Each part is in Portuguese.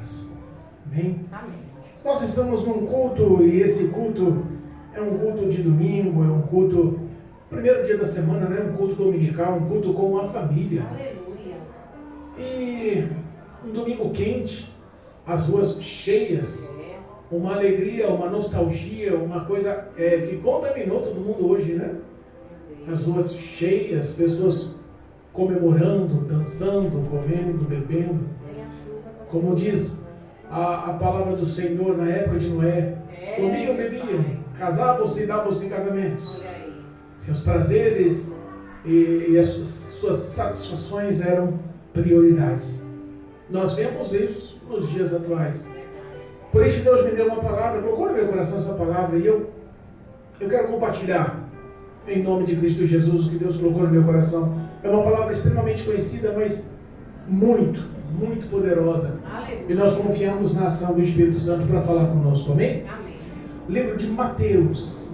vidas. Amém? Amém. Nós estamos num culto e esse culto é um culto de domingo, é um culto, primeiro dia da semana, né? Um culto dominical, um culto com a família. Aleluia. E um domingo quente, as ruas cheias, uma alegria, uma nostalgia, uma coisa que contaminou todo mundo hoje, né? As ruas cheias, pessoas comemorando, dançando, comendo, bebendo. Como diz a palavra do Senhor na época de Noé, comiam, bebiam, casavam-se e davam-se em casamentos. Seus prazeres e as suas satisfações eram prioridades. Nós vemos isso nos dias atuais. Por isso Deus me deu uma palavra, colocou no meu coração essa palavra e eu quero compartilhar em nome de Cristo Jesus o que Deus colocou no meu coração. É uma palavra extremamente conhecida, mas muito, muito poderosa. Aleluia. E nós confiamos na ação do Espírito Santo para falar conosco, amém? Amém. Livro de Mateus,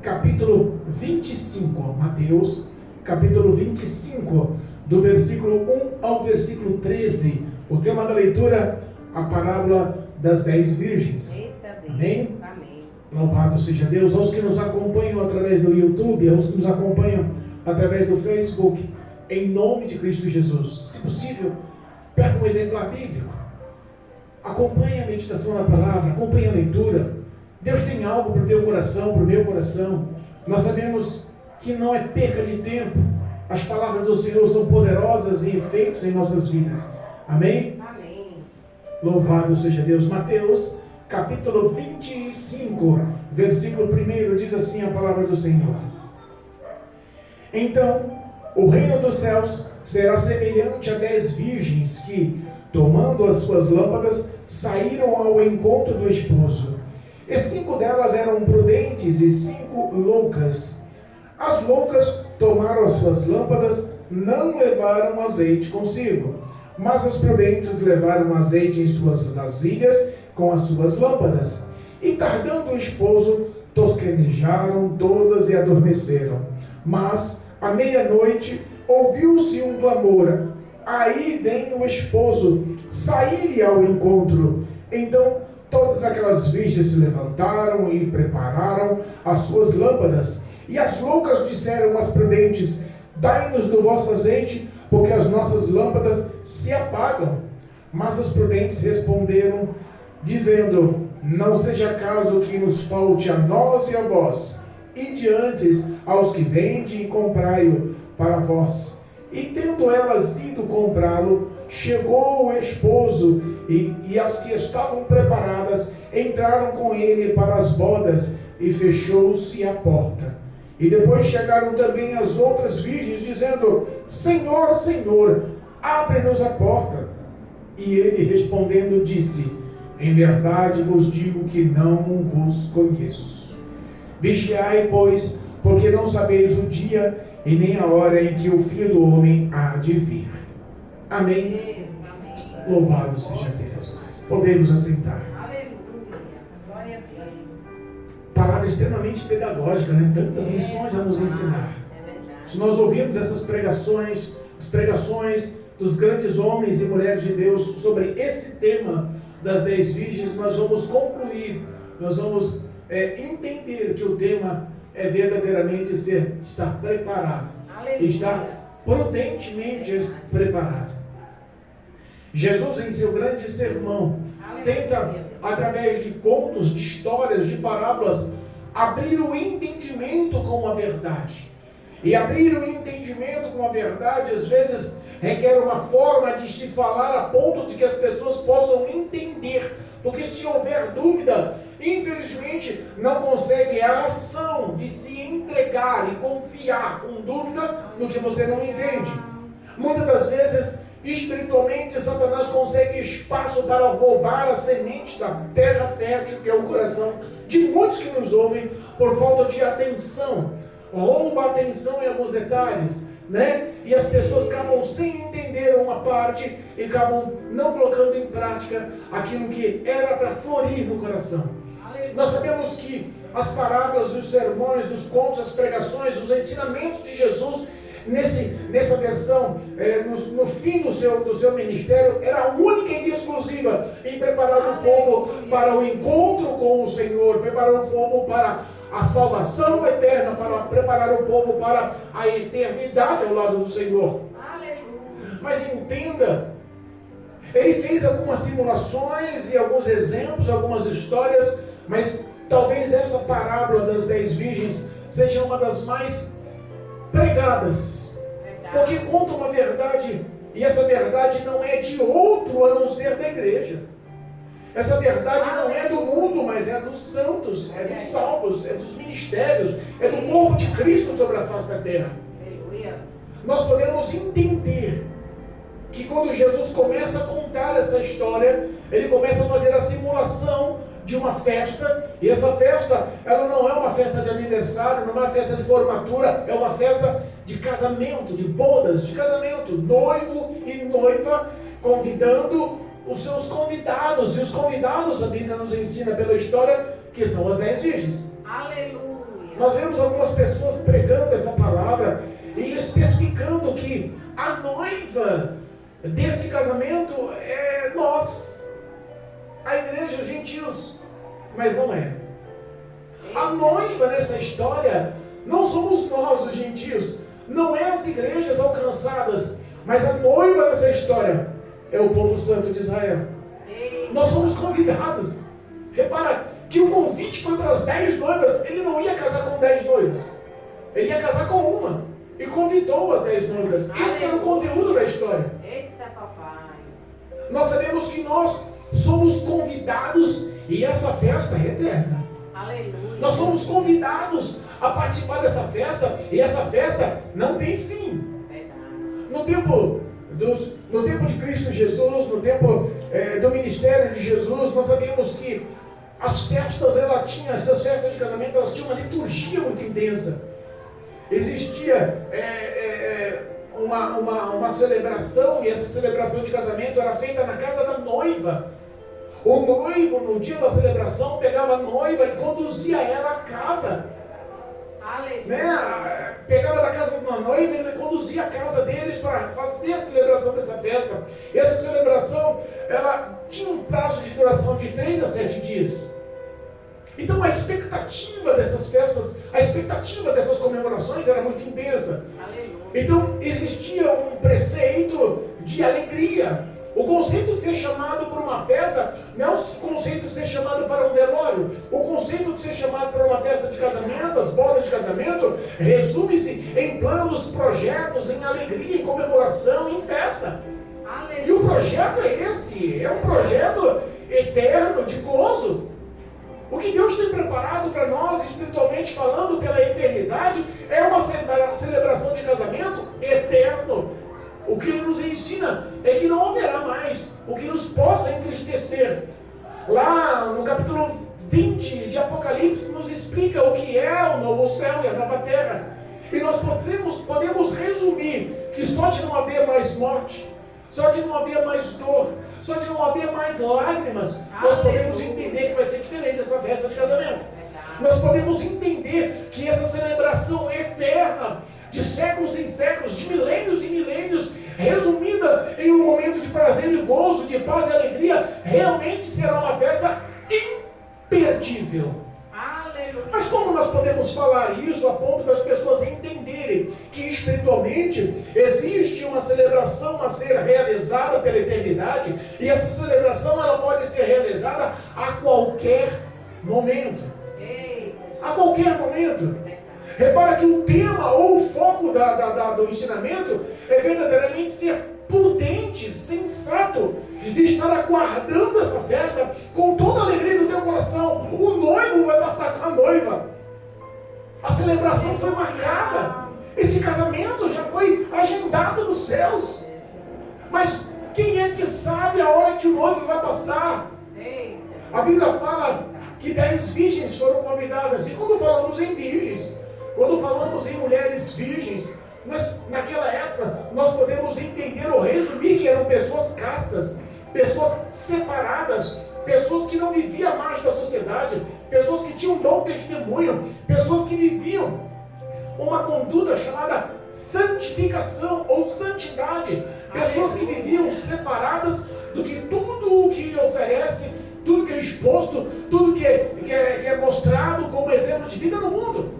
capítulo 25, Mateus, capítulo 25, do versículo 1 ao versículo 13, o tema da leitura, a parábola das 10 virgens. Eita Deus. Amém? Amém. Louvado seja Deus. Aos que nos acompanham através do YouTube, aos que nos acompanham através do Facebook, em nome de Cristo Jesus, se possível, pega um exemplar bíblico, acompanhe a meditação na palavra, acompanhe a leitura. Deus tem algo para o teu coração, para o meu coração. Nós sabemos que não é perca de tempo. As palavras do Senhor são poderosas e efeitos em nossas vidas. Amém? Amém. Louvado seja Deus. Mateus, capítulo 25, versículo 1, diz assim a palavra do Senhor. Então, o reino dos céus será semelhante a 10 virgens que, tomando as suas lâmpadas, saíram ao encontro do esposo. E 5 delas eram prudentes e 5 loucas. As loucas tomaram as suas lâmpadas, não levaram azeite consigo, mas as prudentes levaram azeite em suas vasilhas com as suas lâmpadas. E tardando o esposo, tosquenejaram todas e adormeceram. Mas, à meia-noite, ouviu-se um clamor: aí vem o esposo, saí-lhe ao encontro. Então, todas aquelas virgens se levantaram e prepararam as suas lâmpadas. E as loucas disseram às prudentes: dai-nos do vosso azeite, porque as nossas lâmpadas se apagam. Mas as prudentes responderam, dizendo: não seja caso que nos falte a nós e a vós, e diante aos que vendem e comprai-o para vós. E tendo elas ido comprá-lo, chegou o esposo, e as que estavam preparadas entraram com ele para as bodas, e fechou-se a porta. E depois chegaram também as outras virgens, dizendo: Senhor, Senhor, abre-nos a porta. E ele respondendo disse: em verdade vos digo que não vos conheço. Vigiai, pois, porque não sabeis o dia e nem a hora em que o Filho do Homem há de vir. Amém. Amém. Louvado seja Deus. Podemos assentar. Aleluia. Glória a Deus. Palavra extremamente pedagógica, né? Tantas lições a nos ensinar. É verdade. Se nós ouvirmos essas pregações, as pregações dos grandes homens e mulheres de Deus sobre esse tema das 10 virgens, nós vamos concluir, nós vamos entender que o tema é verdadeiramente estar preparado, Aleluia. estar prudentemente preparado. Jesus, em seu grande sermão, tenta, através de contos, de histórias, de parábolas, abrir o entendimento com a verdade. E abrir o entendimento com a verdade, às vezes, requer uma forma de se falar a ponto de que as pessoas possam entender. Porque se houver dúvida, infelizmente, não consegue a ação de se entregar e confiar com dúvida no que você não entende. Muitas das vezes, espiritualmente, Satanás consegue espaço para roubar a semente da terra fértil, que é o coração de muitos que nos ouvem, por falta de atenção. Rouba a atenção em alguns detalhes, né? E as pessoas acabam sem entender uma parte e acabam não colocando em prática aquilo que era para florir no coração. Nós sabemos que as parábolas, os sermões, os contos, as pregações, os ensinamentos de Jesus nessa versão, no fim do seu ministério, era única e exclusiva povo para o encontro com o Senhor, preparar o povo para a salvação eterna, para preparar o povo para a eternidade ao lado do Senhor. Aleluia. Mas entenda, ele fez algumas simulações e alguns exemplos, algumas histórias, mas talvez essa parábola das 10 virgens seja uma das mais pregadas, porque conta uma verdade, e essa verdade não é de outro a não ser da igreja. Essa verdade não é do mundo, mas é dos santos, é dos salvos, é dos ministérios, é do corpo de Cristo sobre a face da terra. Nós podemos entender que quando Jesus começa a contar essa história, ele começa a fazer a simulação de uma festa, e essa festa, ela não é uma festa de aniversário, não é uma festa de formatura, é uma festa de casamento, de bodas, de casamento, noivo e noiva convidando os seus convidados, e os convidados, a Bíblia nos ensina pela história, que são as 10 virgens. Aleluia. Nós vemos algumas pessoas pregando essa palavra e especificando que a noiva desse casamento é nós, a igreja, os gentios, mas não é. A noiva nessa história não somos nós, os gentios, não é as igrejas alcançadas, mas a noiva nessa história é o povo santo de Israel. Nós somos convidados. Repara que o convite foi para as 10 noivas. Ele não ia casar com 10 noivas, ele ia casar com uma, e convidou as 10 noivas. Esse era o conteúdo da história. Eita, papai. Nós sabemos que nós somos convidados, e essa festa é eterna. Aleluia. Nós somos convidados a participar dessa festa, e essa festa não tem fim. No tempo de Cristo Jesus, no tempo do ministério de Jesus, nós sabemos que as festas, essas festas de casamento, elas tinham uma liturgia muito intensa. Existia uma celebração, e essa celebração de casamento era feita na casa da noiva. O noivo, no dia da celebração, pegava a noiva e conduzia ela à casa. Pegava da casa de uma noiva e ele conduzia a casa deles para fazer a celebração dessa festa. E essa celebração, ela tinha um prazo de duração de 3 a 7 dias. Então a expectativa dessas festas, a expectativa dessas comemorações era muito intensa. Aleluia. Então existia um preceito de alegria. O conceito de ser chamado para uma festa não é o conceito de ser chamado para um velório. O conceito de ser chamado para uma festa de casamento, as bodas de casamento, resume-se em planos, projetos, em alegria, em comemoração, em festa. Aleluia. E o projeto é esse, é um projeto eterno, de gozo. O que Deus tem preparado para nós, espiritualmente falando, pela eternidade, é uma celebração de casamento eterno. O que Ele nos ensina é que não haverá mais o que nos possa entristecer. Lá no capítulo 20 de Apocalipse nos explica o que é o novo céu e a nova terra. E nós podemos resumir que só de não haver mais morte, só de não haver mais dor, só de não haver mais lágrimas, nós podemos entender que vai ser diferente essa festa de casamento. Nós podemos entender que essa celebração eterna, de séculos em séculos, de milênios em milênios, resumida em um momento de prazer e gozo, de paz e alegria, realmente será uma festa imperdível. Aleluia. Mas como nós podemos falar isso a ponto das pessoas entenderem que espiritualmente existe uma celebração a ser realizada pela eternidade, e essa celebração ela pode ser realizada a qualquer momento. A qualquer momento. Repara que o tema ou o foco do ensinamento é verdadeiramente ser prudente, sensato, e estar aguardando essa festa com toda a alegria do teu coração. O noivo vai passar com a noiva. A celebração foi marcada. Esse casamento já foi agendado nos céus. Mas quem é que sabe a hora que o noivo vai passar? A Bíblia fala que 10 virgens foram convidadas. E quando falamos em virgens, quando falamos em mulheres virgens, naquela época nós podemos entender ou resumir que eram pessoas castas, pessoas separadas, pessoas que não viviam à margem da sociedade, pessoas que tinham dom de testemunho, pessoas que viviam uma conduta chamada santificação ou santidade, pessoas que viviam separadas do que tudo o que oferece, tudo que eles exposto, tudo que é mostrado como exemplo de vida no mundo.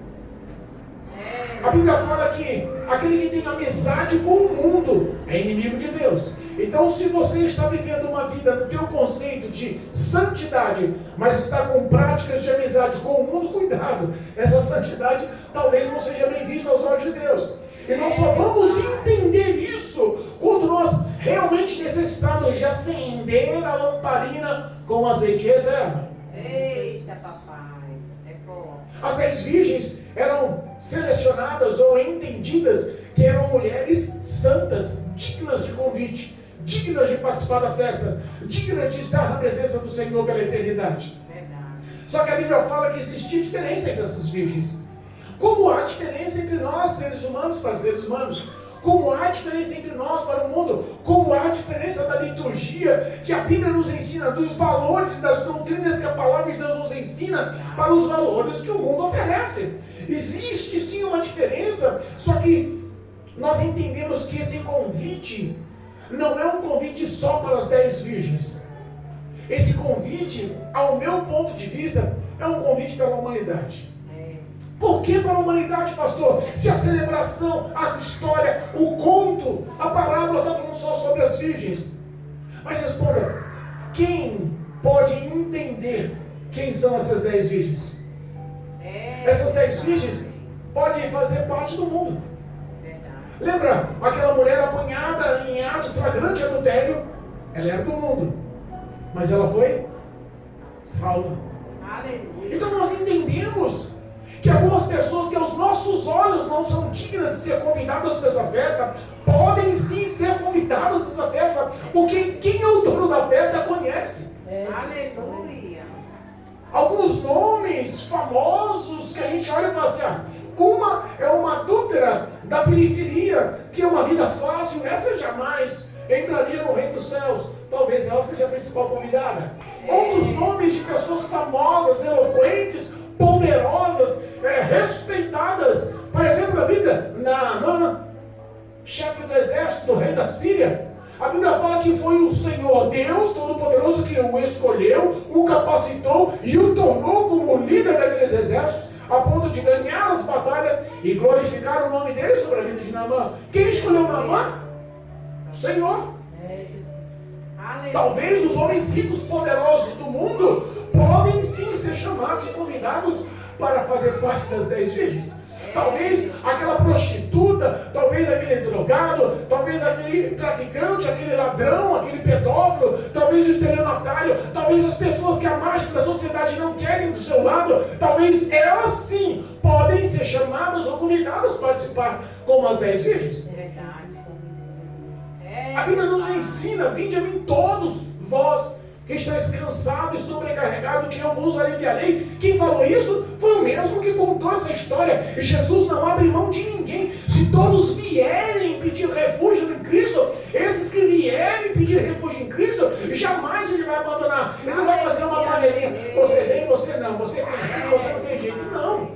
A Bíblia fala que aquele que tem amizade com o mundo é inimigo de Deus. Então, se você está vivendo uma vida no teu conceito de santidade, mas está com práticas de amizade com o mundo, cuidado. Essa santidade talvez não seja bem vista aos olhos de Deus. E nós só vamos entender isso quando nós realmente necessitarmos de acender a lamparina com azeite de reserva. Eita, papai. É bom. As 10 virgens eram selecionadas ou entendidas que eram mulheres santas, dignas de convite, dignas de participar da festa, dignas de estar na presença do Senhor pela eternidade. Verdade. Só que a Bíblia fala que existia diferença entre essas virgens. Como há diferença entre nós, seres humanos, para seres humanos, como há diferença entre nós para o mundo, como há diferença da liturgia que a Bíblia nos ensina, dos valores, das doutrinas que a palavra de Deus nos ensina, para os valores que o mundo oferece. Existe sim uma diferença, só que nós entendemos que esse convite não é um convite só para as 10 virgens. Esse convite, ao meu ponto de vista, é um convite pela humanidade. Por que para a humanidade, pastor? Se a celebração, a história, o conto, a parábola está falando só sobre as virgens. Mas responda, quem pode entender quem são essas 10 virgens? Essas 10 virgens podem fazer parte do mundo. Lembra aquela mulher apanhada em ato flagrante adultério? Ela era do mundo, mas ela foi salva. Aleluia. Então nós entendemos que algumas pessoas que aos nossos olhos não são dignas de ser convidadas para essa festa, podem sim ser convidadas para essa festa, porque quem é o dono da festa conhece. Aleluia. Alguns nomes famosos que a gente olha e fala assim, uma é uma adúltera da periferia, que é uma vida fácil, essa jamais entraria no reino dos céus. Talvez ela seja a principal convidada. Outros nomes de pessoas famosas, eloquentes, poderosas, respeitadas. Por exemplo, na Bíblia, Naamã, chefe do exército do rei da Síria, a Bíblia fala que foi o Senhor Deus Todo-Poderoso que o escolheu, o capacitou e o tornou como líder daqueles exércitos, a ponto de ganhar as batalhas e glorificar o nome dele sobre a vida de Naamã. Quem escolheu Naamã? O Senhor. Talvez os homens ricos poderosos do mundo podem sim ser chamados e convidados para fazer parte das 10 virgens. Talvez aquela prostituta, talvez aquele drogado, talvez aquele traficante, aquele ladrão, aquele pedófilo, talvez o estelionatário, talvez as pessoas que a margem da sociedade não querem do seu lado, talvez elas sim podem ser chamadas ou convidadas a participar como as 10 virgens. A Bíblia nos ensina, vinde a mim todos vós que estáis cansados e sobrecarregados, que eu vos aliviarei. Quem falou isso foi o mesmo que contou essa história. Jesus não abre mão de ninguém. Se todos vierem pedir refúgio em Cristo, esses que vierem pedir refúgio em Cristo, jamais ele vai abandonar. Ele não vai fazer uma panelinha. Você vem, você não. Você tem jeito, você não tem jeito. Não.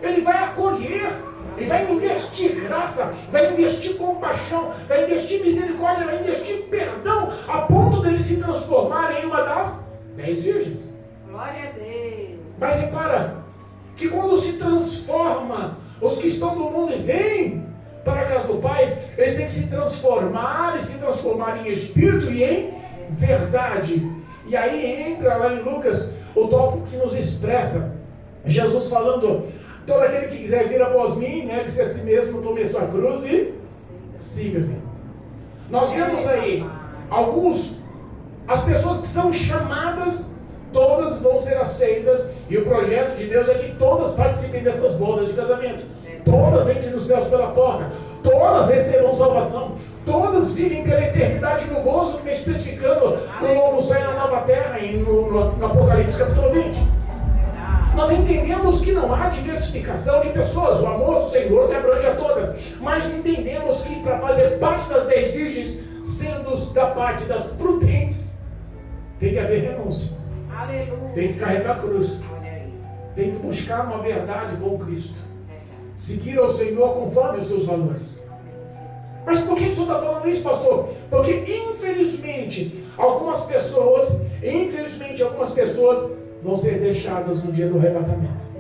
Ele vai acolher. Ele vai investir graça, vai investir compaixão, vai investir misericórdia, vai investir perdão, a ponto dele se transformar em uma das 10 virgens. Glória a Deus. Mas repara, que quando se transforma, os que estão no mundo e vêm para a casa do Pai, eles têm que se transformar e se transformar em espírito e em verdade. E aí entra lá em Lucas o tópico que nos expressa, Jesus falando: todo aquele que quiser vir após mim, negue-se a si mesmo, tome a sua cruz e siga-me. Nós vemos aí as pessoas que são chamadas, todas vão ser aceitas, e o projeto de Deus é que todas participem dessas bodas de casamento. Todas entrem nos céus pela porta, todas recebam salvação, todas vivem pela eternidade no gozo que está especificando no novo céu e na nova terra, e no Apocalipse capítulo 20. Nós entendemos que não há diversificação de pessoas, o amor do Senhor se abrange a todas, mas entendemos que para fazer parte das 10 virgens, sendo da parte das prudentes, tem que haver renúncia. Aleluia. Tem que carregar a cruz, tem que buscar uma verdade com Cristo, seguir ao Senhor conforme os seus valores. Mas por que o senhor está falando isso, pastor? Porque infelizmente algumas pessoas, infelizmente, algumas pessoas vão ser deixadas no dia do arrebatamento.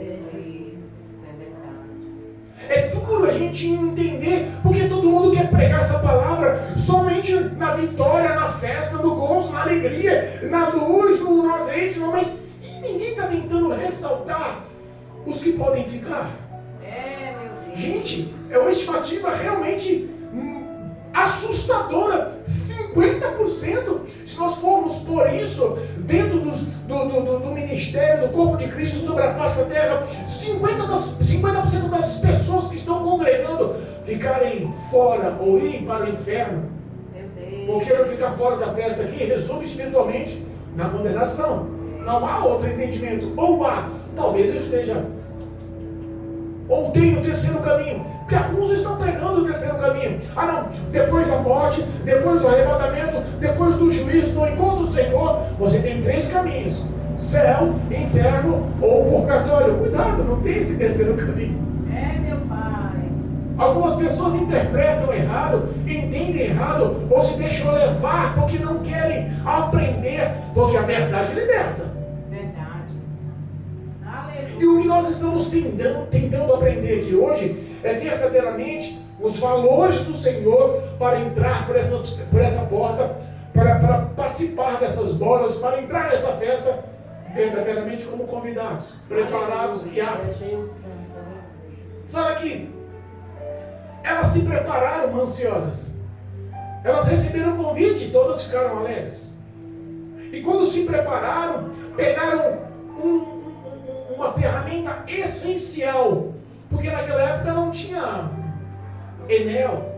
É duro a gente entender, porque todo mundo quer pregar essa palavra somente na vitória, na festa, no gozo, na alegria, na luz, no azeite, mas ninguém está tentando ressaltar os que podem ficar. Meu Deus. Gente, é uma estimativa realmente assustadora. 50%, se nós formos por isso dentro do ministério, do corpo de Cristo sobre a face da terra, 50% das pessoas que estão congregando ficarem fora ou irem para o inferno. Meu Deus. Porque eu ficar fora da festa aqui resume espiritualmente na condenação. Não há outro entendimento. Ou há, talvez eu esteja, ou tem o terceiro caminho. Porque alguns estão pregando o terceiro caminho. Ah não, depois da morte, depois do arrebatamento, depois do juízo, do encontro do Senhor, você tem 3 caminhos: céu, inferno ou purgatório. Cuidado, não tem esse terceiro caminho. Meu Pai. Algumas pessoas interpretam errado, entendem errado, ou se deixam levar porque não querem aprender, porque a verdade liberta. Verdade. Aleluia. E o que nós estamos tentando aprender aqui hoje é verdadeiramente os valores do Senhor para entrar por essa porta, para participar dessas bodas, para entrar nessa festa verdadeiramente como convidados, preparados e aptos. Fala aqui, elas se prepararam ansiosas, elas receberam o convite e todas ficaram alegres. E quando se prepararam, pegaram uma ferramenta essencial, porque naquela época não tinha Enel,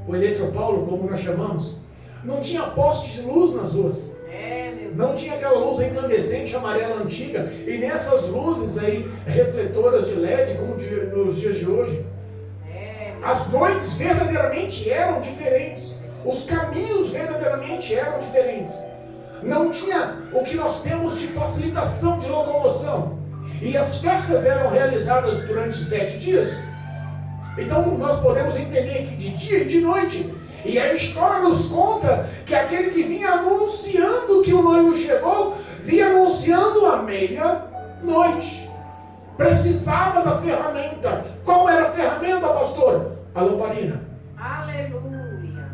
o Eletropaulo, como nós chamamos, não tinha postes de luz nas ruas, não tinha aquela luz incandescente amarela antiga, e nessas luzes aí refletoras de LED, como nos dias de hoje. As noites verdadeiramente eram diferentes, os caminhos verdadeiramente eram diferentes. Não tinha o que nós temos de facilitação de locomoção. E as festas eram realizadas durante 7 dias. Então nós podemos entender que de dia e de noite. E a história nos conta que aquele que vinha anunciando que o noivo chegou, vinha anunciando a meia-noite. Precisava da ferramenta. Qual era a ferramenta, pastor? A lamparina. Aleluia.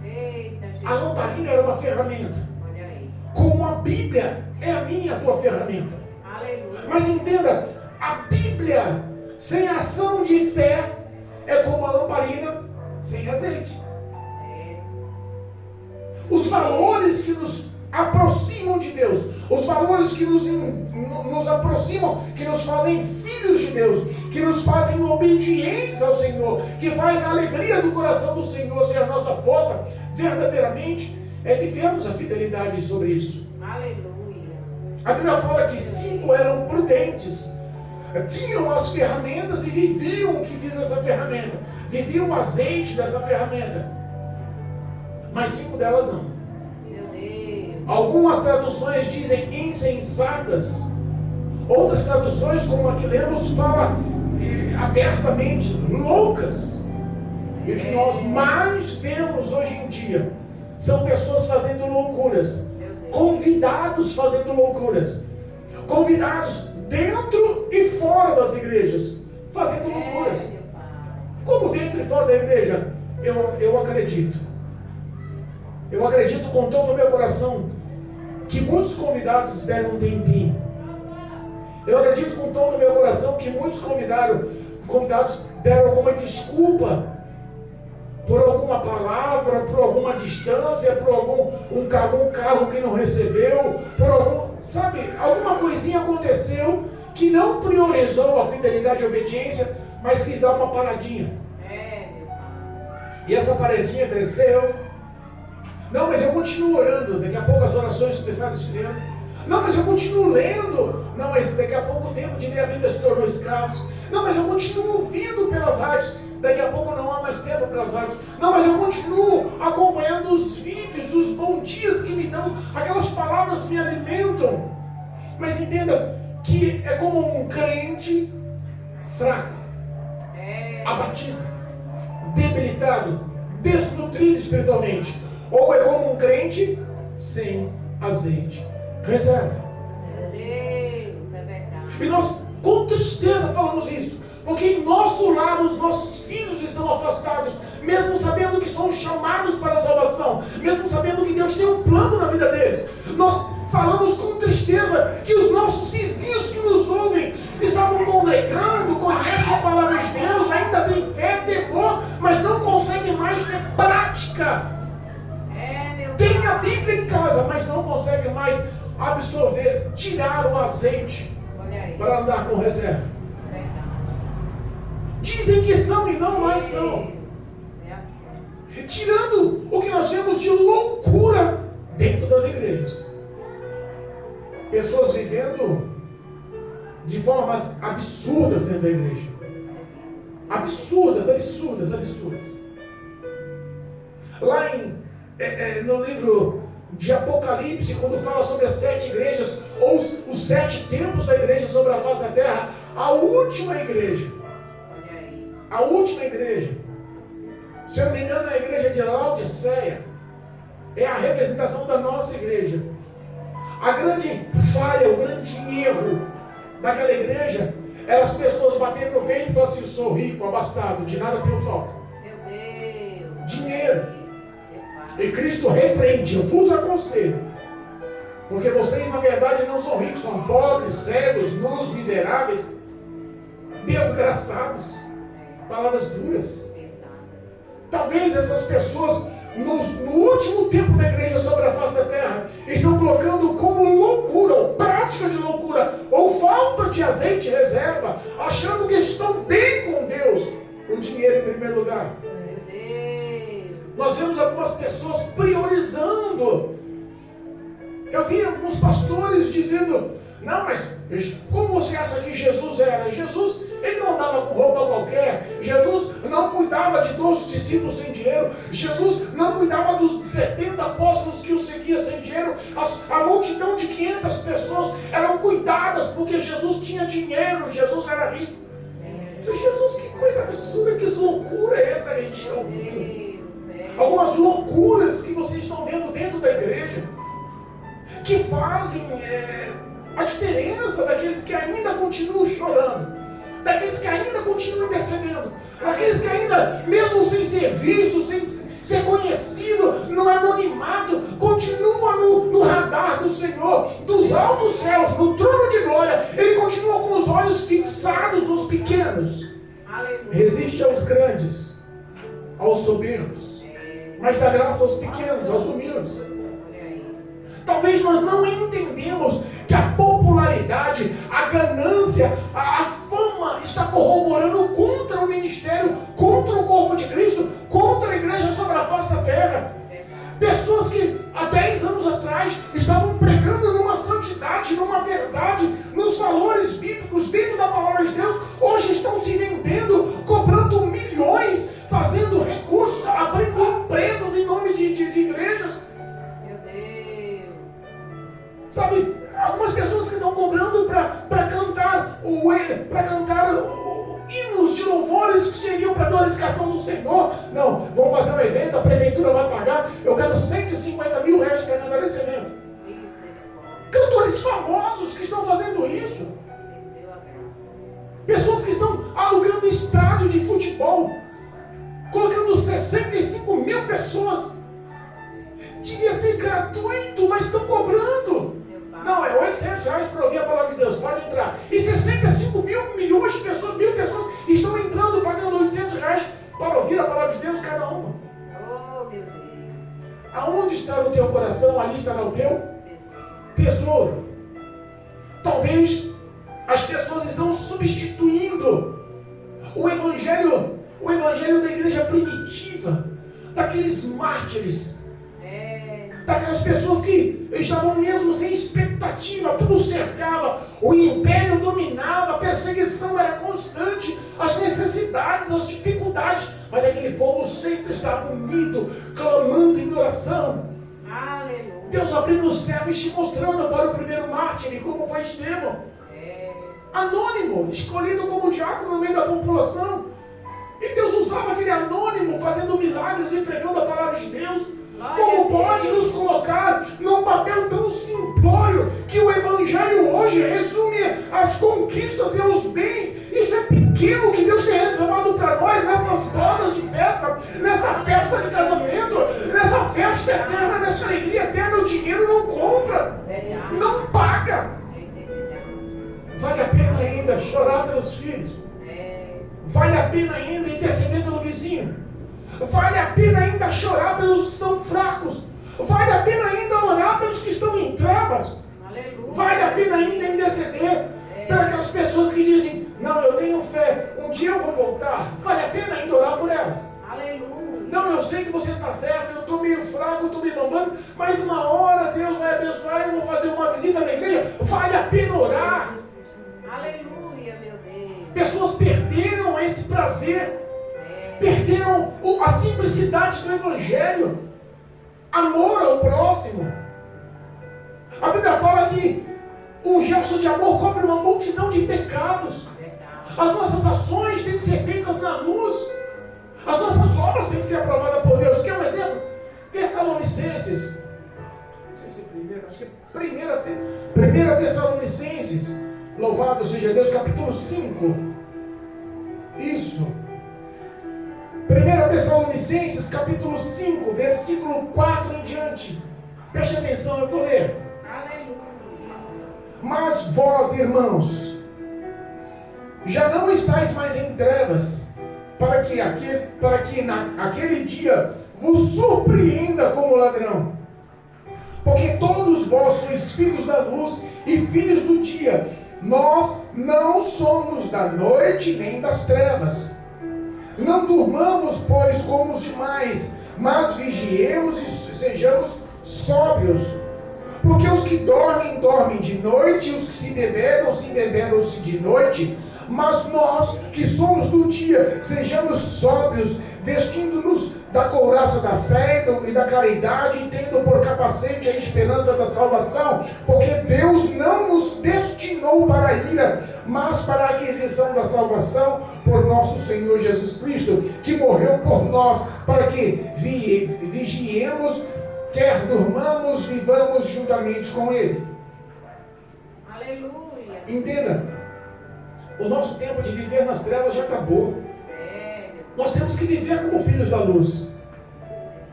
Eita, Jesus. A lamparina era uma ferramenta. Olha aí. Como a Bíblia é a minha, a tua ferramenta. Aleluia. Mas entenda, a Bíblia sem ação de fé é como a lamparina sem azeite. Os valores que nos aproximam de Deus, os valores que nos aproximam, que nos fazem filhos de Deus, que nos fazem obedientes ao Senhor, que faz a alegria do coração do Senhor ser a nossa força, verdadeiramente, é vivermos a fidelidade sobre isso. Aleluia. A Bíblia fala que 5 eram prudentes, tinham as ferramentas e viviam o que diz essa ferramenta, viviam o azeite dessa ferramenta, mas 5 delas não. Meu Deus. Algumas traduções dizem insensatas, outras traduções, como a que lemos, fala abertamente loucas. E o que nós mais vemos hoje em dia são pessoas fazendo loucuras, convidados fazendo loucuras, convidados dentro e fora das igrejas fazendo loucuras. Como dentro e fora da igreja? Eu acredito com todo o meu coração que muitos convidados deram um tempinho. Eu acredito com todo o meu coração que muitos convidados deram alguma desculpa por alguma palavra, por alguma distância, por um carro que não recebeu, por alguma coisinha aconteceu que não priorizou a fidelidade e a obediência, mas quis dar uma paradinha. Meu Pai. E essa paradinha cresceu. Não, mas eu continuo orando. Daqui a pouco as orações começaram a esfriar. Não, mas eu continuo lendo. Não, mas daqui a pouco o tempo de ler a Bíblia se tornou escasso. Não, mas eu continuo ouvindo pelas rádios. Daqui a pouco não há mais tempo pelas rádios. Não, mas eu continuo acompanhando os vídeos, os bons dias que me dão. Aquelas palavras me alimentam. Mas entenda que é como um crente fraco, abatido, debilitado, desnutrido espiritualmente. Ou é como um crente sem azeite. reserva. Meu Deus, é verdade. E nós, com tristeza, falamos isso. Porque em nosso lar os nossos filhos estão afastados, mesmo sabendo que são chamados para a salvação, mesmo sabendo que Deus tem um plano na vida deles. Nós falamos com tristeza que os nossos vizinhos que nos ouvem estavam congregando, conhecem a palavra de Deus, ainda têm fé, temor, mas não conseguem mais ter prática. Tem a Bíblia em casa, mas não conseguem mais absorver, tirar o azeite para andar com reserva. Dizem que são e não mais são. Tirando o que nós vemos de loucura dentro das igrejas. Pessoas vivendo de formas absurdas dentro da igreja. Absurdas. Lá no livro de Apocalipse, quando fala sobre as 7 igrejas, ou os 7 tempos da igreja sobre a face da terra, a última igreja, se eu não me engano, é a igreja de Laodiceia, é a representação da nossa igreja. A grande falha, o grande erro daquela igreja era as pessoas baterem no peito e falarem assim: sou rico, abastado, de nada tenho falta. Meu Deus. Dinheiro. E Cristo repreende, eu vos aconselho, porque vocês na verdade não são ricos, são pobres, cegos, nus, miseráveis, desgraçados. Palavras duras. Talvez essas pessoas no último tempo da igreja sobre a face da terra estão colocando como loucura, ou prática de loucura, ou falta de azeite reserva, achando que estão bem com Deus, o dinheiro em primeiro lugar. Nós vemos algumas pessoas priorizando. Eu vi alguns pastores dizendo: não, mas como você acha que Jesus era? Jesus, ele não andava com roupa qualquer. Jesus não cuidava de 12 discípulos sem dinheiro. Jesus não cuidava dos 70 apóstolos que o seguiam sem dinheiro. A multidão de 500 pessoas eram cuidadas porque Jesus tinha dinheiro, Jesus era rico. Jesus, que coisa absurda, que loucura é essa que a gente está ouvindo? Algumas loucuras que vocês estão vendo dentro da igreja, que fazem a diferença daqueles que ainda continuam chorando, daqueles que ainda continuam intercedendo, daqueles que ainda, mesmo sem ser visto, sem ser conhecido, no anonimato, continuam no radar do Senhor, dos altos céus, no trono de glória. Ele continua com os olhos fixados nos pequenos. Aleluia. Resiste aos grandes, aos soberbos, mas dá graça aos pequenos, aos humildes. Talvez nós não entendemos que a popularidade, a ganância, a fama está corroborando contra o ministério, contra o corpo de Cristo, contra a igreja sobre a face da terra. Pessoas que há 10 anos atrás estavam pregando numa santidade, numa verdade, nos valores bíblicos dentro da palavra de Deus, hoje estão se vendendo, cobrando milhões, fazendo recursos, abrindo empresas em nome de igrejas. Sabe, algumas pessoas que estão cobrando para cantar hinos de louvores que seriam para glorificação do Senhor. Não, vamos fazer um evento, a prefeitura vai pagar, eu quero 150 mil reais para cantar esse evento. Cantores famosos que estão fazendo isso. Pessoas que estão alugando estádio de futebol, colocando 65 mil pessoas. Devia ser gratuito, mas estão cobrando. Não, é 800 reais para ouvir a palavra de Deus, pode entrar. E 65 milhões de pessoas, mil pessoas estão entrando, pagando 800 reais para ouvir a palavra de Deus, cada uma. Oh, meu Deus. Aonde está o teu coração, ali estará o teu tesouro. Talvez as pessoas estão substituindo o evangelho da igreja primitiva, daqueles mártires, daquelas pessoas que estavam mesmo sem expectativa, tudo cercava, o império dominava, a perseguição era constante, as necessidades, as dificuldades, mas aquele povo sempre estava unido, clamando em oração. Aleluia. Deus abrindo o céu e te mostrando para o primeiro mártir, como foi Estevão. Anônimo, escolhido como diácono no meio da população. E Deus usava aquele anônimo fazendo milagres e pregando a palavra de Deus. Como pode nos colocar num papel tão simplório Evangelho, que o Evangelho hoje resume as conquistas e os bens. Isso é pequeno que Deus tem reservado para nós nessas bodas de festa, nessa festa de casamento, nessa festa eterna, nessa alegria eterna. O dinheiro não compra, não paga. Vale a pena ainda chorar pelos filhos. Vale a pena ainda interceder pelo vizinho. Vale a pena ainda chorar pelos que estão fracos. Vale a pena ainda orar pelos que estão em trevas. Aleluia. Vale a pena ainda interceder para aquelas pessoas que dizem: não, eu tenho fé, um dia eu vou voltar. Vale a pena ainda orar por elas. Aleluia. Não, eu sei que você está certo, eu estou meio fraco, eu estou me bombando, mas uma hora Deus vai abençoar e eu vou fazer uma visita na igreja. Vale a pena orar. Aleluia, meu Deus. Pessoas perderam esse prazer, perderam a simplicidade do Evangelho, amor ao próximo. A Bíblia fala que o gesto de amor cobre uma multidão de pecados. As nossas ações têm que ser feitas na luz. As nossas obras têm que ser aprovadas por Deus. Quer um exemplo? Tessalonicenses. Não sei se é primeiro, acho que é primeira Tessalonicenses. Louvado seja Deus, capítulo 5. Isso. 1 Tessalonicenses, capítulo 5, versículo 4 em diante. Preste atenção, eu vou ler. Aleluia. Mas vós, irmãos, já não estáis mais em trevas, para que naquele dia vos surpreenda como ladrão. Porque todos vós sois filhos da luz e filhos do dia. Nós não somos da noite nem das trevas. Não durmamos, pois, como os demais, mas vigiemos e sejamos sóbrios. Porque os que dormem, dormem de noite, e os que se embebedam-se de noite. Mas nós, que somos do dia, sejamos sóbrios, vestindo-nos da couraça da fé e da caridade, e tendo por capacete a esperança da salvação. Porque Deus não nos destinou para a ira, mas para a aquisição da salvação por nosso Senhor Jesus Cristo, que morreu por nós, para que vigiemos, quer durmamos, vivamos juntamente com Ele. Aleluia. Entenda, o nosso tempo de viver nas trevas já acabou. Nós temos que viver como filhos da luz.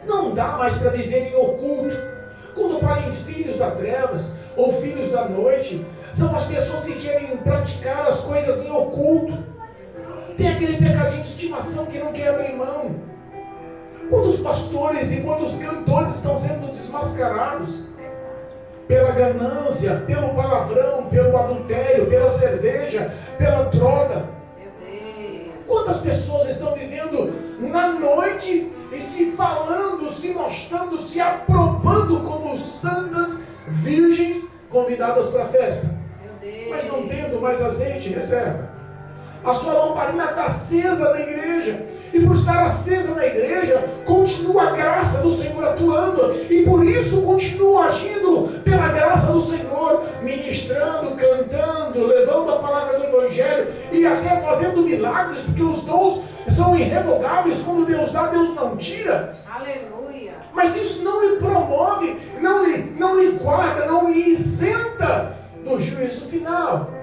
Não dá mais para viver em oculto. Quando eu falo em filhos das trevas ou filhos da noite, são as pessoas que querem praticar as coisas em oculto. Tem aquele pecadinho de estimação que não quer abrir mão. Quantos pastores e quantos cantores estão sendo desmascarados pela ganância, pelo palavrão, pelo adultério, pela cerveja, pela droga? Quantas pessoas estão vivendo na noite e se falando, se mostrando, se aprovando como santas virgens convidadas para a festa, mas não tendo mais azeite em reserva? A sua lamparina está acesa na igreja, e por estar acesa na igreja, continua a graça do Senhor atuando, e por isso continua agindo pela graça do Senhor, ministrando, cantando, levando a palavra do Evangelho, e até fazendo milagres, porque os dons são irrevogáveis. Quando Deus dá, Deus não tira. Aleluia. Mas isso não lhe promove, não lhe guarda, não lhe isenta do juízo final.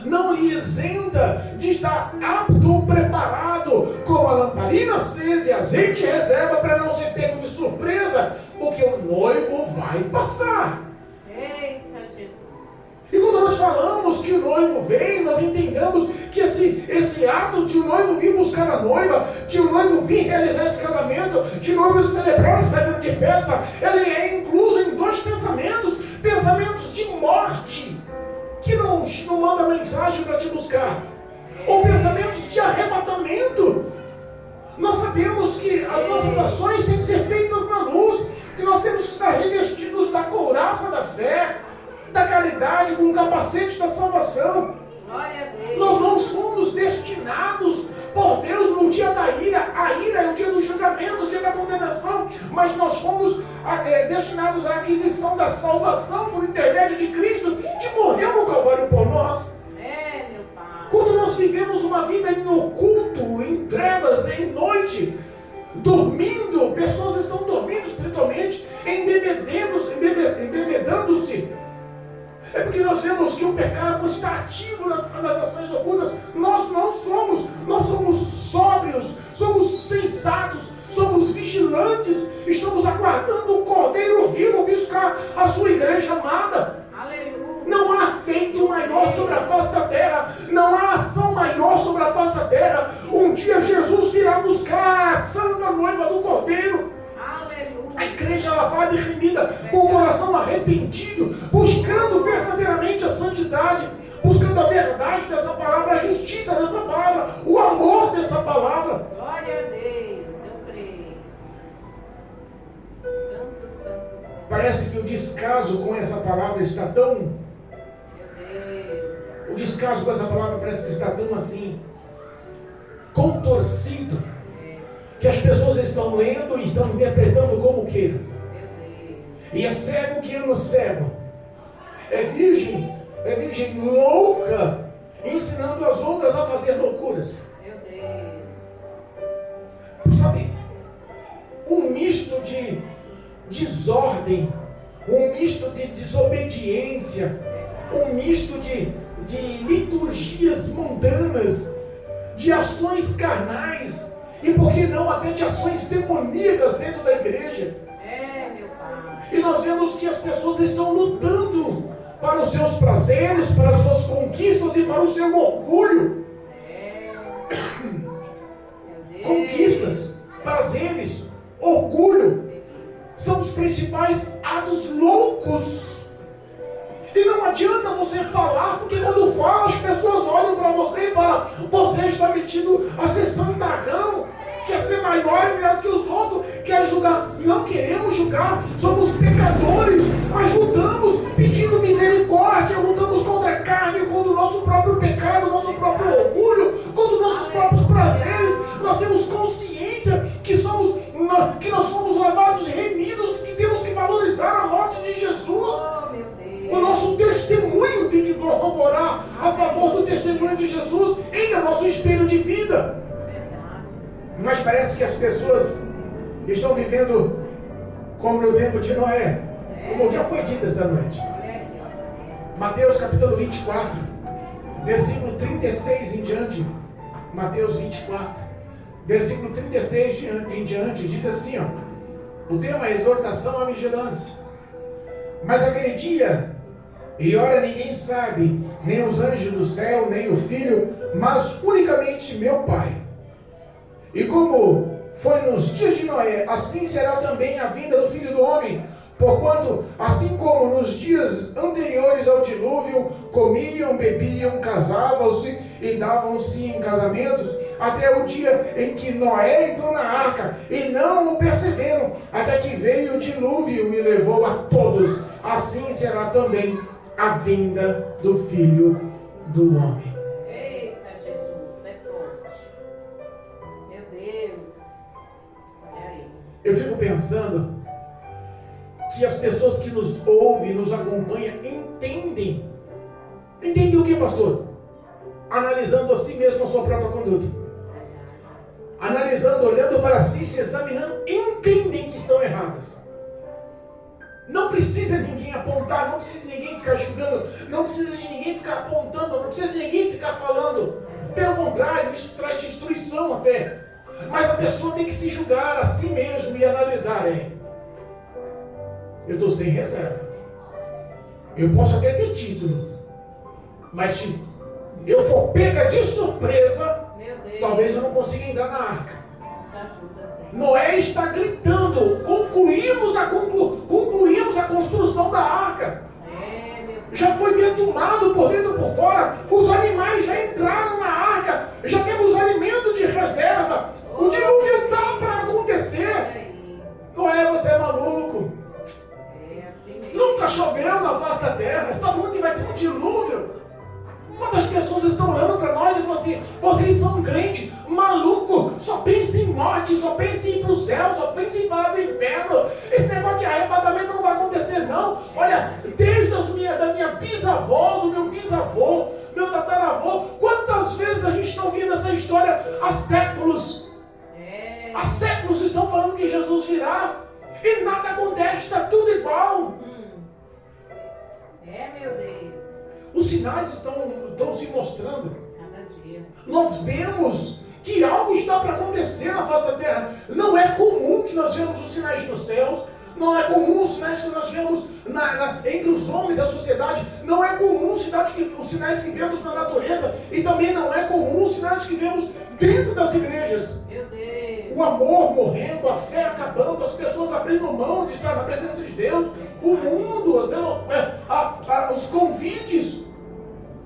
Não lhe isenta de estar apto, preparado, com a lamparina acesa e azeite em reserva, para não ser pego de surpresa, porque o noivo vai passar. Eita, Jesus. E quando nós falamos que o noivo vem, nós entendemos que esse ato de o noivo vir buscar a noiva, de o noivo vir realizar esse casamento, de o noivo celebrar essa grande festa, ele é incluso em dois pensamentos: pensamentos de morte, que não manda mensagem para te buscar, ou pensamentos de arrebatamento. Nós sabemos que as nossas ações têm que ser feitas na luz, que nós temos que estar revestidos da couraça da fé, da caridade, com o capacete da salvação. Glória a Deus. Nós não somos destinados por Deus no dia da ira. A ira é o dia do julgamento, o dia da condenação, mas nós fomos destinados à aquisição da salvação por intermédio de Cristo, que morreu no Calvário por nós. Meu Pai. Quando nós vivemos uma vida em oculto, em trevas, em noite, dormindo, pessoas estão dormindo espiritualmente, embebedando-se É porque nós vemos que o pecado está ativo nas ações ocultas. Nós somos sóbrios, somos sensatos, somos vigilantes, estamos aguardando o Cordeiro vivo buscar a sua igreja amada. Aleluia. Não há feito maior sobre a face da terra, não há ação maior sobre a face da terra. Um dia Jesus virá buscar a santa noiva do Cordeiro. Aleluia. A igreja lavada e remida, com o coração arrependido, buscando verdadeiramente a santidade, buscando a verdade dessa palavra, a justiça dessa palavra, o amor dessa palavra. Glória a Deus, eu creio. Santo, santo, santo. Parece que o descaso com essa palavra está tão... Meu Deus. O descaso com essa palavra parece que está tão assim, contorcido, que as pessoas estão lendo e estão interpretando como queiram. E é cego que ama cego. É virgem louca, ensinando as outras a fazer loucuras. Meu Deus. Sabe, um misto de desordem, um misto de desobediência, um misto de liturgias mundanas, de ações carnais, e por que não até de ações demoníacas dentro da igreja. Meu Pai. E nós vemos que as pessoas estão lutando para os seus prazeres, para as suas conquistas e para o seu orgulho. Meu Deus. Conquistas, prazeres, orgulho são os principais atos loucos. E não adianta você falar, porque quando fala as pessoas olham para você e falam: você está metido a ser santarrão, quer ser maior e melhor do que os outros, quer julgar. Não queremos julgar, somos pecadores, mas lutamos pedindo misericórdia, lutamos contra a carne, contra o nosso próprio pecado, nosso próprio orgulho, contra os nossos próprios prazeres. Nós temos consciência que nós fomos lavados e remidos, que temos que valorizar a morte de Jesus. O nosso testemunho tem que corroborar a favor do testemunho de Jesus em nosso espelho de vida. Mas parece que as pessoas estão vivendo como no tempo de Noé, como já foi dito essa noite. Mateus capítulo 24, versículo 36 em diante. Mateus 24, versículo 36 em diante, diz assim, ó, o tema é exortação à vigilância. Mas aquele dia e hora ninguém sabe, nem os anjos do céu, nem o Filho, mas unicamente meu Pai. E como foi nos dias de Noé, assim será também a vinda do Filho do Homem. Porquanto, assim como nos dias anteriores ao dilúvio, comiam, bebiam, casavam-se e davam-se em casamentos, até o dia em que Noé entrou na arca, e não o perceberam, até que veio o dilúvio e levou a todos. Assim será também a vinda do Filho do Homem. Eita, Jesus, é forte. Meu Deus. Olha aí. Eu fico pensando que as pessoas que nos ouvem, nos acompanham, entendem. Entendem o que, pastor? Analisando a si mesmo a sua própria conduta. Analisando, olhando para si, se examinando, entendem que estão erradas. Não precisa ninguém apontar, não precisa de ninguém ficar julgando, não precisa de ninguém ficar apontando, não precisa de ninguém ficar falando. Pelo contrário, isso traz destruição até. Mas a pessoa tem que se julgar a si mesmo e analisar. Eu estou sem reserva. Eu posso até ter título, mas se eu for pega de surpresa, talvez eu não consiga entrar na arca. Noé está gritando, concluímos a construção da arca. Já foi betumado por dentro e por fora. Os animais já entraram na arca. Já temos alimento de reserva. O dilúvio está para acontecer. Noé, você é maluco. Nunca choveu na face da terra. Você está falando que vai ter um dilúvio? Quantas pessoas estão olhando para nós e falam assim: vocês são crentes, maluco, só pensa em morte, só pensa em ir para o céu, só pensa em falar do inferno. Esse negócio de arrebatamento não vai acontecer não. Olha, desde da minha bisavó, do meu bisavô, meu tataravô, quantas vezes a gente está ouvindo essa história há séculos? Há séculos estão falando que Jesus virá e nada acontece, está tudo igual. meu Deus. Os sinais estão se mostrando. Cada dia. Nós vemos que algo está para acontecer na face da terra. Não é comum que nós vemos os sinais nos céus. Não é comum os sinais que nós vemos entre os homens e a sociedade. Não é comum os sinais que vemos na natureza. E também não é comum os sinais que vemos dentro das igrejas. Meu Deus. O amor morrendo, a fé acabando, as pessoas abrindo mão de estar na presença de Deus. O mundo, os convites,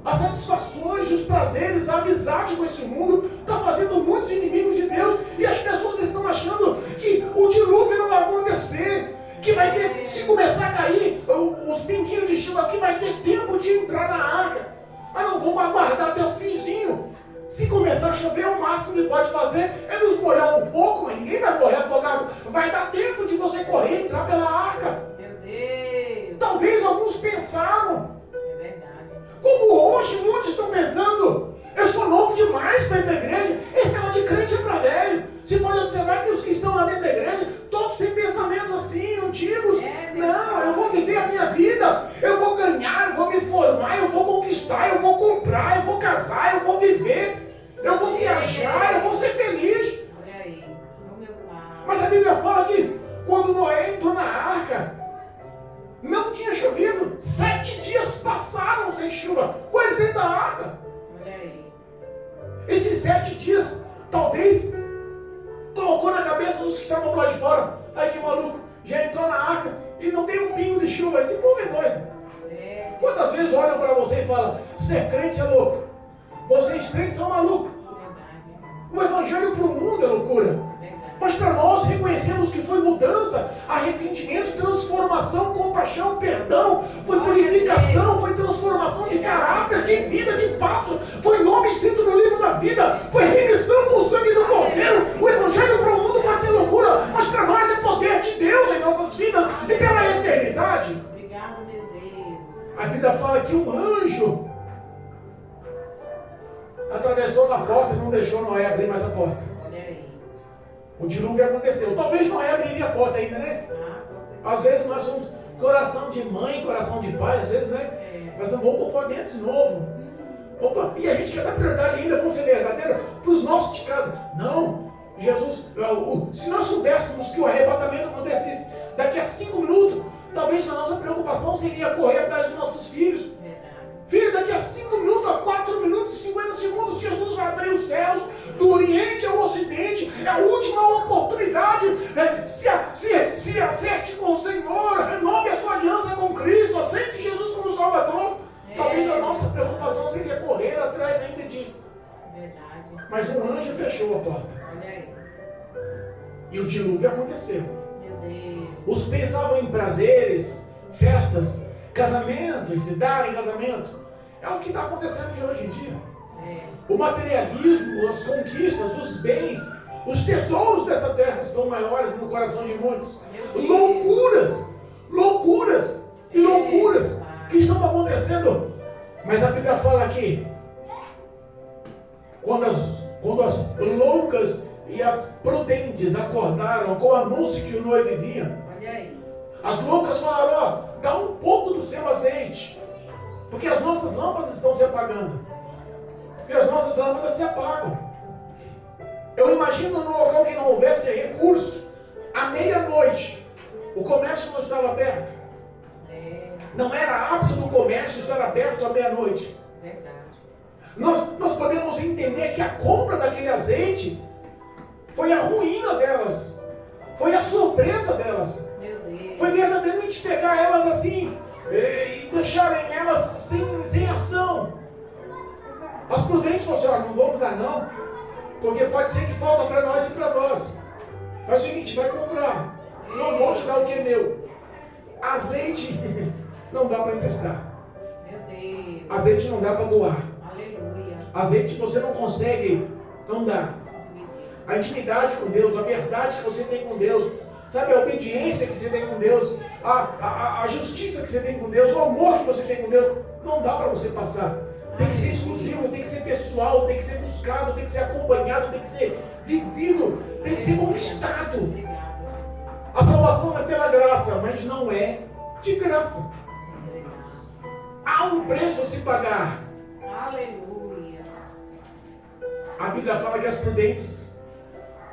as satisfações, os prazeres, a amizade com esse mundo está fazendo muitos inimigos de Deus. E as pessoas estão achando que o dilúvio não vai acontecer. Que vai ter, se começar a cair os pinguinhos de chuva aqui, vai ter tempo de entrar na arca. Ah, não, vamos aguardar até o finzinho. Se começar a chover, o máximo que pode fazer é nos molhar um pouco, mas ninguém vai morrer afogado. Vai dar tempo de você correr e entrar pela arca. Meu Deus. Talvez alguns pensaram, É verdade. como hoje muitos estão pensando, eu sou novo demais para ir para a igreja, esse cara de crente é para velho. Você pode observar que os que estão lá dentro da igreja, todos têm pensamentos assim, antigos. Não, eu vou viver a minha vida, eu vou ganhar, eu vou me formar, eu vou conquistar, eu vou comprar, eu vou casar, eu vou viver, eu vou viajar, eu vou ser feliz. Olha aí. O meu pai. Mas a Bíblia fala que quando Noé entrou na arca, não tinha chovido, 7 dias passaram sem chuva, coisa dentro da arca. Olha aí. Esses 7 dias, talvez, colocou na cabeça dos que estavam lá de fora. Ai, que maluco, já entrou na arca e não tem um pingo de chuva. Esse povo é doido. É. Quantas vezes olham para você e falam, ser crente é louco, vocês crentes são malucos. Verdade. O evangelho para o mundo é loucura. Verdade. Mas para nós reconhecemos que foi mudança, arrependimento, transformação, compaixão, perdão, foi purificação, foi transformação de caráter, de vida, de passo, foi nome escrito no livro da vida, foi remissão com o sangue do Cordeiro. O evangelho para o mundo pode ser loucura, mas para nós é poder de Deus em nossas vidas e pela eternidade. Obrigado, meu Deus. A Bíblia fala que um anjo atravessou na porta e não deixou Noé abrir mais a porta. Olha aí. O dilúvio aconteceu. Talvez Noé abriria a porta ainda, né? Ah, com certeza. Às vezes nós somos coração de mãe, coração de pai, às vezes, né? É. Nós vamos pôr dentro de novo. Opa, e a gente quer dar prioridade ainda, vamos ser verdadeiro, para os nossos de casa. Não, Jesus, se nós soubéssemos que o arrebatamento acontecesse daqui a 5 minutos, talvez a nossa preocupação seria correr atrás dos nossos filhos. Verdade. Filho, daqui a 5 minutos, a 4 minutos e 50 segundos, Jesus vai abrir os céus, do Oriente ao Ocidente, é a última oportunidade. Se acerte com o Senhor, renove a sua aliança com Cristo, aceite Jesus como Salvador. Talvez a nossa preocupação seria correr atrás ainda de. Verdade. Mas um anjo fechou a porta. Olha aí. E o dilúvio aconteceu. Meu Deus. Os pensavam em prazeres, festas, casamentos e dar em casamento. É o que está acontecendo de hoje em dia. É. O materialismo, as conquistas, os bens, os tesouros dessa terra estão maiores no coração de muitos. Loucuras, loucuras e loucuras que estão acontecendo. Mas a Bíblia fala aqui, quando as loucas e as prudentes acordaram com o anúncio que o noivo vinha, Olha aí. as loucas falaram, ó, dá um pouco do seu azeite, porque as nossas lâmpadas estão se apagando. E as nossas lâmpadas se apagam. Eu imagino num local que não houvesse recurso, à meia-noite, o comércio não estava aberto. É. Não era apto do comércio estar aberto à meia-noite. Verdade. Nós podemos entender que a compra daquele azeite foi a ruína delas, foi a surpresa delas. Meu Deus. Foi verdadeiramente pegar elas assim e deixarem elas sem ação. As prudentes falaram assim, ó, não vamos dar não, porque pode ser que falta para nós e para vós. Faz o seguinte, vai comprar. Não vou te dar o que é meu. Azeite não dá para emprestar. Meu Deus. Azeite não dá para doar. Aleluia. Azeite você não consegue, não dá. A intimidade com Deus, a verdade que você tem com Deus, sabe, a obediência que você tem com Deus, a justiça que você tem com Deus, o amor que você tem com Deus, não dá para você passar. Tem que ser exclusivo, tem que ser pessoal, tem que ser buscado, tem que ser acompanhado, tem que ser vivido, tem que ser conquistado. Obrigado. A salvação é pela graça, mas não é de graça. Há um preço a se pagar. Aleluia. A Bíblia fala que as prudentes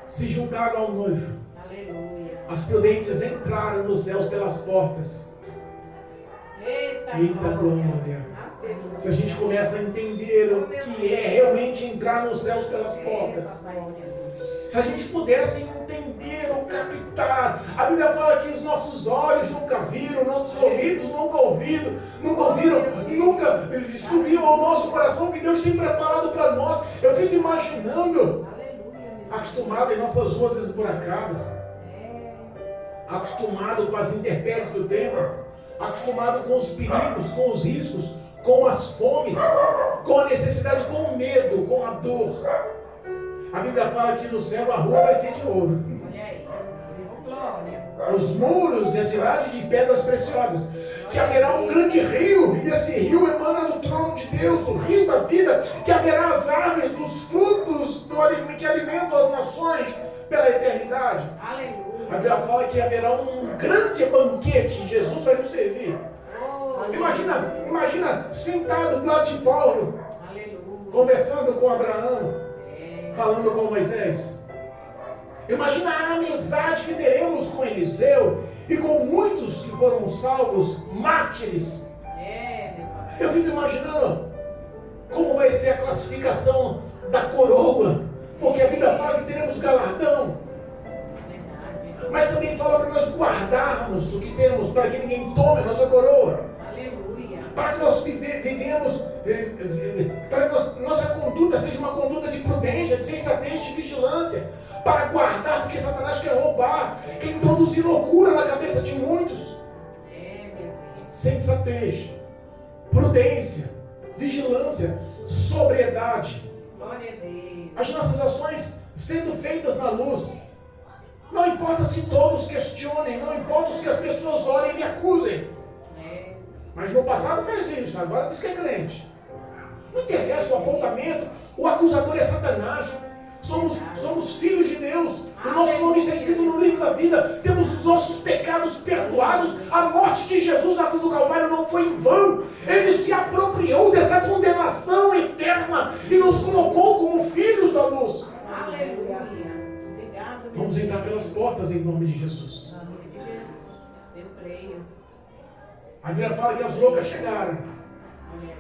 se juntaram ao noivo. Aleluia. As prudentes entraram nos céus pelas portas. Eita glória. Se a gente começa a entender o que é realmente entrar nos céus pelas portas. Se a gente pudesse entender ou captar, a Bíblia fala que os nossos olhos nunca viram, nossos ouvidos nunca ouviram, nunca subiu ao nosso coração que Deus tem preparado para nós. Eu fico imaginando, acostumado em nossas ruas esburacadas, acostumado com as intempéries do tempo, acostumado com os perigos, com os riscos, com as fomes, com a necessidade, com o medo, com a dor. A Bíblia fala que no céu a rua vai ser de ouro. Olha aí. Glória. Os muros e a cidade de pedras preciosas. Que haverá um grande rio, e esse rio emana do trono de Deus, o rio da vida. Que haverá as árvores dos frutos que alimentam as nações pela eternidade. Aleluia. A Bíblia fala que haverá um grande banquete. Jesus vai nos servir. Imagina sentado do lado de Paulo, Aleluia. conversando com Abraão, falando com Moisés. Imagina a amizade que teremos com Eliseu e com muitos que foram salvos, mártires. Eu fico imaginando como vai ser a classificação da coroa, porque a Bíblia fala que teremos galardão, mas também fala para nós guardarmos o que temos, para que ninguém tome a nossa coroa. Aleluia. Para que nós vivemos, para que nossa conduta seja uma conduta de prudência, de sensatez, de vigilância, para guardar, porque Satanás quer roubar, quer introduzir loucura na cabeça de muitos. Meu Deus. Sensatez, prudência, vigilância, sobriedade. Glória a Deus. As nossas ações sendo feitas na luz. Não importa se todos questionem, não importa se as pessoas olhem e acusem. Mas no passado fez isso, agora diz que é crente. Não interessa o apontamento, o acusador é Satanás. Somos filhos de Deus. O nosso nome está escrito no livro da vida. Temos os nossos pecados perdoados. A morte de Jesus na cruz do Calvário não foi em vão. Ele se apropriou dessa condenação eterna e nos colocou como filhos da luz. Aleluia. Obrigado. Vamos entrar pelas portas em nome de Jesus. Em nome de Jesus. Eu creio. A Bíblia fala que as loucas chegaram.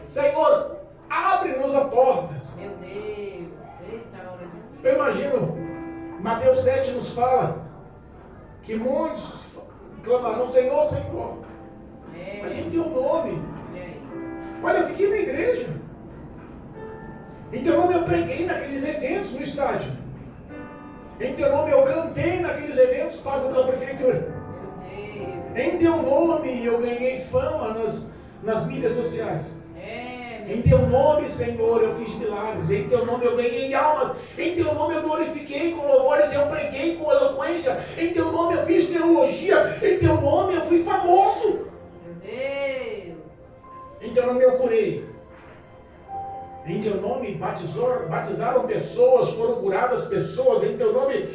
Senhor, abre-nos as portas. Meu Deus. Eita hora de... Eu imagino, Mateus 7 nos fala que muitos clamarão, Senhor, Senhor. A gente tem um nome. Olha, eu fiquei na igreja. Em teu nome eu preguei naqueles eventos no estádio. Em teu nome eu cantei naqueles eventos pagos pela prefeitura. Em teu nome eu ganhei fama nas mídias sociais. Em teu nome, Senhor, eu fiz milagres. Em teu nome eu ganhei almas. Em teu nome eu glorifiquei com louvores. Eu preguei com eloquência. Em teu nome eu fiz teologia. Em teu nome eu fui famoso. Meu Deus. Em teu nome eu curei. Em teu nome batizaram pessoas, foram curadas pessoas. Em teu nome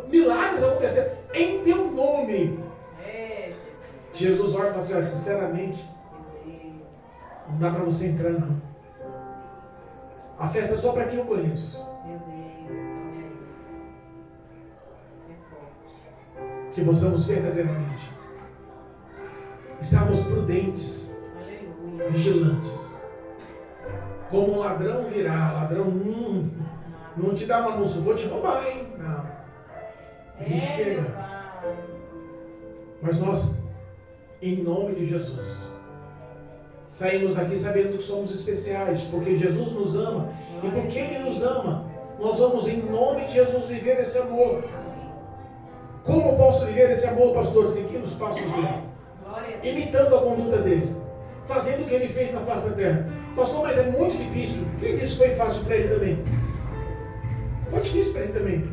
milagres aconteceram. Em teu nome. Jesus olha e fala assim, sinceramente, não dá para você entrar, não. A festa é só para quem eu conheço. Meu Deus, é forte. Que possamos verdadeiramente estarmos prudentes, Aleluia. vigilantes. Como um ladrão virá, ladrão não te dá uma anúncio, vou te roubar, hein? Não. Ele chega. Mas nós, em nome de Jesus, saímos daqui sabendo que somos especiais, porque Jesus nos ama. E porque Ele nos ama, nós vamos em nome de Jesus viver esse amor. Como eu posso viver esse amor, pastor? Seguindo os passos dele, imitando a conduta dele, fazendo o que Ele fez na face da terra. Pastor, mas é muito difícil. Quem disse que foi fácil para Ele também? Foi difícil para Ele também.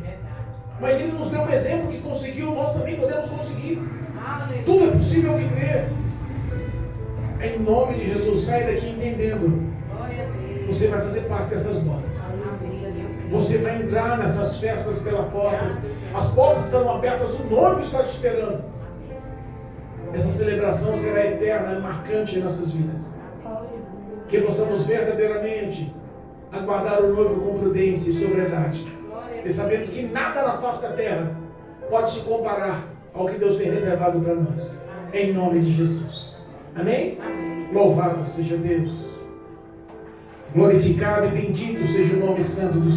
Mas Ele nos deu um exemplo que conseguiu, nós também podemos conseguir. Tudo é possível que crer. Em nome de Jesus, sai daqui entendendo. Você vai fazer parte dessas bodas. Você vai entrar nessas festas pela porta. As portas estão abertas, o noivo está te esperando. essa celebração será eterna e marcante em nossas vidas. Que possamos verdadeiramente aguardar o noivo com prudência e sobriedade, e sabendo que nada na face da terra pode se comparar ao que Deus tem reservado para nós. Em nome de Jesus. Amém? Amém. Louvado seja Deus. Glorificado e bendito seja o nome santo do